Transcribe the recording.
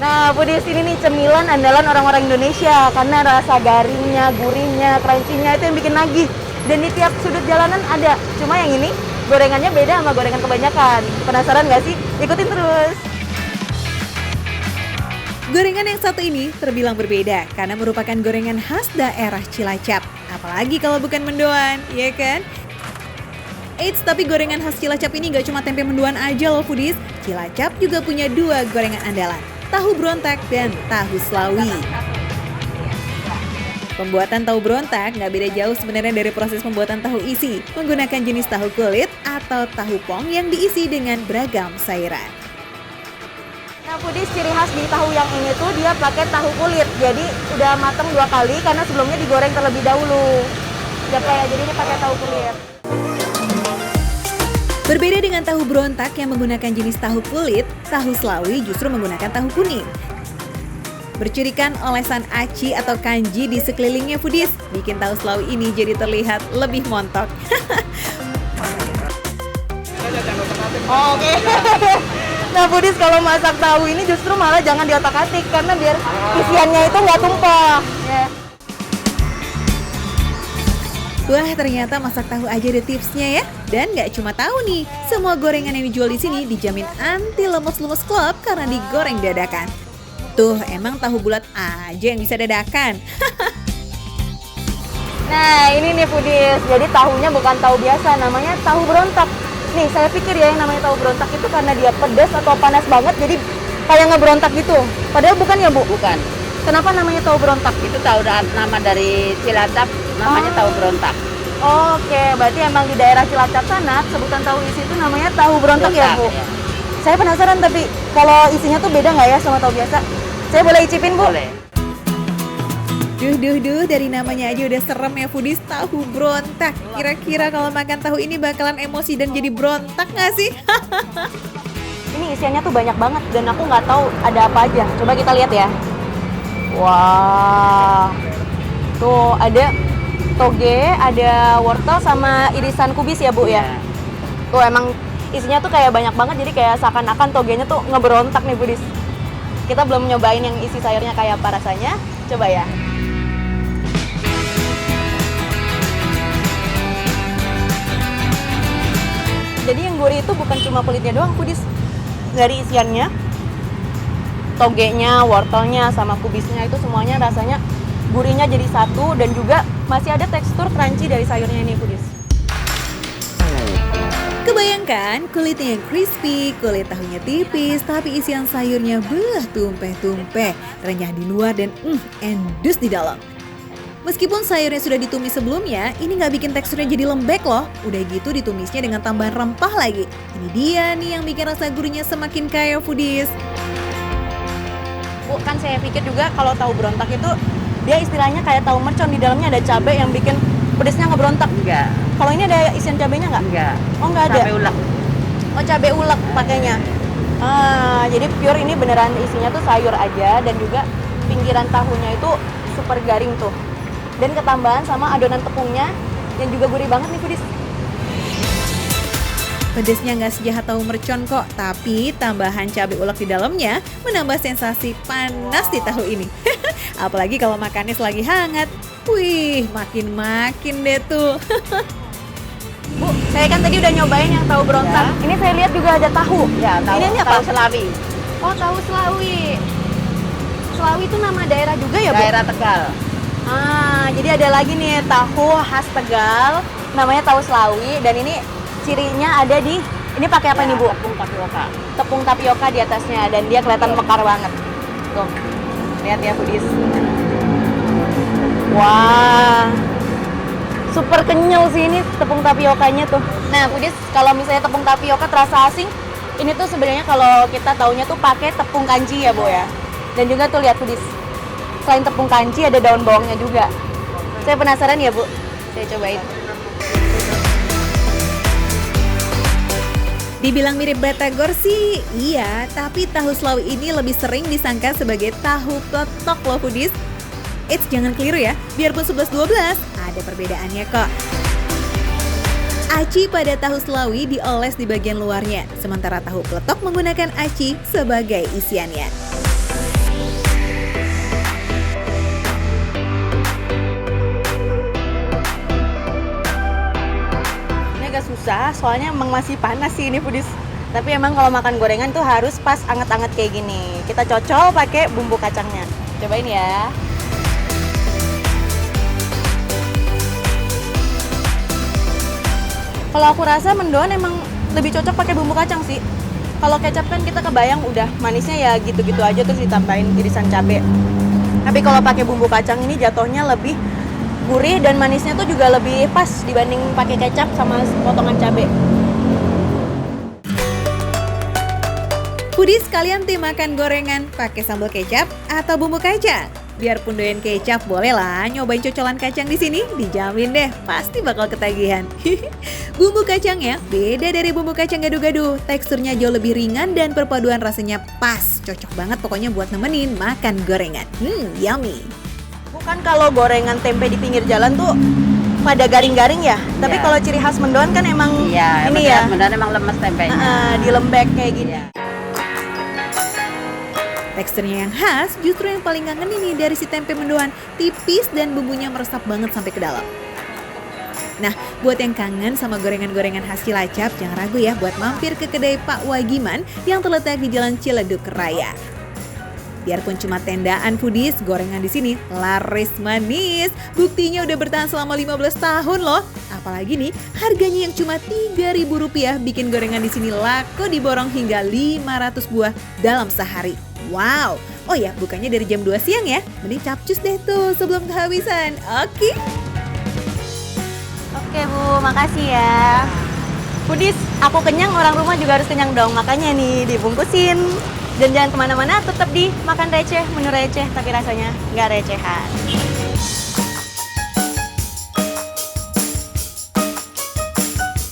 Nah, Budis, ini nih cemilan andalan orang-orang Indonesia karena rasa garingnya, gurihnya, crunchy-nya itu yang bikin nagih. Dan di tiap sudut jalanan ada. Cuma yang ini gorengannya beda sama gorengan kebanyakan. Penasaran nggak sih? Ikutin terus. Gorengan yang satu ini terbilang berbeda karena merupakan gorengan khas daerah Cilacap. Apalagi kalau bukan mendoan, ya kan? Eits, tapi gorengan khas Cilacap ini gak cuma tempe mendoan aja loh Foodies. Cilacap juga punya dua gorengan andalan, tahu berontak dan tahu Slawi. Pembuatan tahu berontak nggak beda jauh sebenarnya dari proses pembuatan tahu isi, menggunakan jenis tahu kulit atau tahu pong yang diisi dengan beragam sayuran. Nah, Foodies, ciri khas di tahu yang ini tuh dia pakai tahu kulit. Jadi udah matang 2 kali karena sebelumnya digoreng terlebih dahulu. Jadi ini pakai tahu kulit. Berbeda dengan tahu berontak yang menggunakan jenis tahu kulit, tahu Slawi justru menggunakan tahu kuning. Bercirikan olesan aci atau kanji di sekelilingnya Foodies, bikin tahu Slawi ini jadi terlihat lebih montok. Oke. Nah, Foodies, kalau masak tahu ini justru malah jangan diotak-atik karena biar isiannya itu nggak tumpah. Ya. Wah, ternyata masak tahu aja ada tipsnya ya. Dan nggak cuma tahu nih, semua gorengan yang dijual di sini dijamin anti lemes-lemes klop karena digoreng dadakan. Tuh, emang tahu bulat aja yang bisa dadakan. Nah, ini nih Foodies, jadi tahunya bukan tahu biasa, namanya tahu berontak. Nih, saya pikir ya yang namanya tahu berontak itu karena dia pedas atau panas banget, jadi kayak ngeberontak gitu. Padahal bukan ya, Bu? Bukan. Kenapa namanya tahu berontak? Itu tahu nama dari Cilacap, namanya tahu berontak. Oke, berarti emang di daerah Cilacap sana sebutan tahu isi itu namanya tahu berontak ya, Bu? Ya. Saya penasaran tapi kalau isinya tuh beda nggak ya sama tahu biasa? Saya boleh icipin, Bu? Boleh. Duh, dari namanya aja udah serem ya Foodies, tahu berontak. Kira-kira kalau makan tahu ini bakalan emosi dan jadi berontak nggak sih? Ini isiannya tuh banyak banget dan aku nggak tahu ada apa aja. Coba kita lihat ya. Wah, tuh ada toge, ada wortel sama irisan kubis ya, Bu ya. Tuh emang isinya tuh kayak banyak banget, jadi kayak seakan-akan togenya tuh ngeberontak nih, Budis. Kita belum nyobain yang isi sayurnya kayak apa rasanya. Coba ya. Jadi yang gurih itu bukan cuma kulitnya doang, Budis. Dari isiannya, togenya, wortelnya, sama kubisnya itu semuanya rasanya gurihnya jadi satu dan juga masih ada tekstur crunchy dari sayurnya ini, Budis. Kebayangkan kulitnya yang crispy, kulit tahunya tipis, tapi isian sayurnya tumpeh-tumpeh, renyah di luar dan endus di dalam. Meskipun sayurnya sudah ditumis sebelumnya, ini nggak bikin teksturnya jadi lembek loh. Udah gitu ditumisnya dengan tambahan rempah lagi. Ini dia nih yang bikin rasa gurihnya semakin kaya Foodies. Bu, kan saya pikir juga kalau tahu berontak itu dia istilahnya kayak tahu mercon, di dalamnya ada cabai yang bikin pedesnya ngeberontak. Enggak. Kalau ini ada isian cabainya nggak? Enggak. Oh, nggak ada. Cabai ulek. Oh, cabai ulek pakainya. Jadi pure ini beneran isinya tuh sayur aja dan juga pinggiran tahunya itu super garing tuh. Dan ketambahan sama adonan tepungnya yang juga gurih banget nih, Foodies. Pedesnya nggak sejahat tahu mercon kok, tapi tambahan cabai ulek di dalamnya menambah sensasi panas di tahu ini. Apalagi kalau makannya lagi hangat. Wih, makin deh tuh. Bu, saya kan tadi udah nyobain yang tahu berontak. Ya. Ini saya lihat juga ada tahu. Ya, Ini apa? tahu Selawi. Oh, tahu Slawi. Slawi itu nama daerah juga ya, Bu? Daerah Tegal. Jadi ada lagi nih tahu khas Tegal, namanya tahu Slawi, dan ini cirinya ada di, ini pakai apa nih, Bu? Tepung tapioka. Tepung tapioka di atasnya, dan dia kelihatan mekar banget. Tuh, lihat ya, Foodies. Wah, super kenyal sih ini tepung tapiokanya tuh. Nah, Foodies, kalau misalnya tepung tapioka terasa asing, ini tuh sebenarnya kalau kita taunya tuh pakai tepung kanji ya, Bu ya. Dan juga tuh lihat, Foodies, selain tepung kanji ada daun bawangnya juga. Saya penasaran ya, Bu. Saya cobain. Dibilang mirip batagor sih, iya, tapi tahu Slawi ini lebih sering disangka sebagai tahu peletok loh Foodies. Eits, jangan keliru ya, biarpun 11-12, ada perbedaannya kok. Aci pada tahu Slawi dioles di bagian luarnya, sementara tahu peletok menggunakan aci sebagai isiannya. agak susah, soalnya emang masih panas sih ini foodies. Tapi emang kalau makan gorengan tuh harus pas anget-anget kayak gini. Kita cocol pakai bumbu kacangnya. Cobain ya. Kalau aku rasa mendoan emang lebih cocok pakai bumbu kacang sih. Kalau kecap kan kita kebayang udah manisnya ya gitu-gitu aja terus ditambahin irisan cabai. Tapi kalau pakai bumbu kacang ini jatuhnya lebih gurih dan manisnya tuh juga lebih pas dibanding pakai kecap sama potongan cabai. Foodies, kalian tim makan gorengan pakai sambal kecap atau bumbu kacang? Biarpun doyan kecap, boleh lah nyobain cocolan kacang di sini. Dijamin deh, pasti bakal ketagihan. Bumbu kacangnya beda dari bumbu kacang gado-gado. Teksturnya jauh lebih ringan dan perpaduan rasanya pas. Cocok banget pokoknya buat nemenin makan gorengan. Yummy. Bukan kalau gorengan tempe di pinggir jalan tuh pada garing-garing ya. Tapi Iya. kalau ciri khas mendoan kan emang Iya, ini ya. benar emang lemes tempenya. Dilembek kayak gini. Iya. Teksturnya yang khas justru yang paling kangen ini dari si tempe mendoan. Tipis dan bumbunya meresap banget sampai ke dalam. Nah, buat yang kangen sama gorengan-gorengan khas Cilacap, jangan ragu ya buat mampir ke kedai Pak Wagiman yang terletak di Jalan Ciledug Raya. Biarpun cuma tendaan foodies, gorengan di sini laris manis. Buktinya udah bertahan selama 15 tahun loh. Apalagi nih, harganya yang cuma Rp3.000 bikin gorengan di sini laku diborong hingga 500 buah dalam sehari. Wow. Oh ya, bukannya dari jam 2 siang ya. Mending capcus deh tuh sebelum kehabisan. Oke. Oke Bu, makasih ya. Foodies, aku kenyang, orang rumah juga harus kenyang dong. Makanya nih dibungkusin. Dan jangan kemana-mana, tetap di makan receh, menu receh, tapi rasanya nggak recehan.